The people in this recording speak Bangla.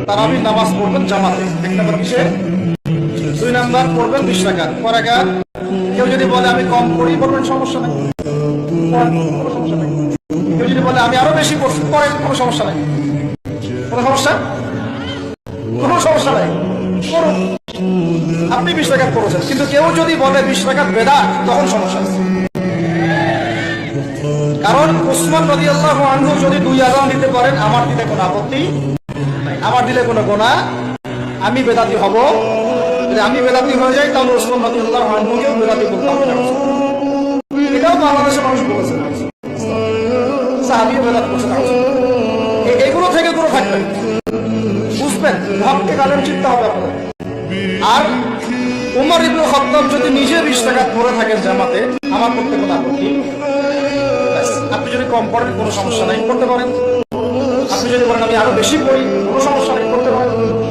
তারাবির নামাজ পড়বেন জামাতে। 1 নাম্বার কিসে? 2 নাম্বার পড়বেন 20 রাকাত। কয় রাকাত? কেউ যদি বলে আমি কম পড়ি, পড়বেন, সমস্যা নাই, কোনো সমস্যা নাই। কেউ যদি বলে আমি আরো বেশি পড়ছি, পড়েন, কোনো সমস্যা নাই। কোনো সমস্যা? কোনো সমস্যা নাই, পড়ুন। আপনি 20 রাকাত পড়েছেন, কিন্তু কেউ যদি বলে 20 রাকাত বেদাত, তখন সমস্যা আছে। কারণ উসমান রাদিয়াল্লাহু আনহু যদি 2 আযান দিতে পারেন, আমার দিলে কোনো আপত্তি নাই, আমার দিলে কোনো গুনাহ, আমি বেদাতি হব। যদি আমি বেদাতি হয়ে যাই, তাহলে উসমান রাদিয়াল্লাহু আনহুকেও বেদাতি বলতে হবে। এটাও বাংলাদেশের মানুষ বলেছে, সাহাবীও বেদাত করছে। এগুলো থেকে দূরে থাকবেন, বুঝবেন, হককে কালেম চিন্তা হবে আপনাদের। আর উমর ইবনে খাত্তাব যদি নিজে 20 রাকাত পড়ে থাকেন জামাতে, আমার করতে কোনো আপত্তি। আপনি যদি কম পড়েন, কোনো সমস্যা নাই, করতে পারেন। আপনি যদি বলেন আমি আরো বেশি পড়ি, কোনো সমস্যা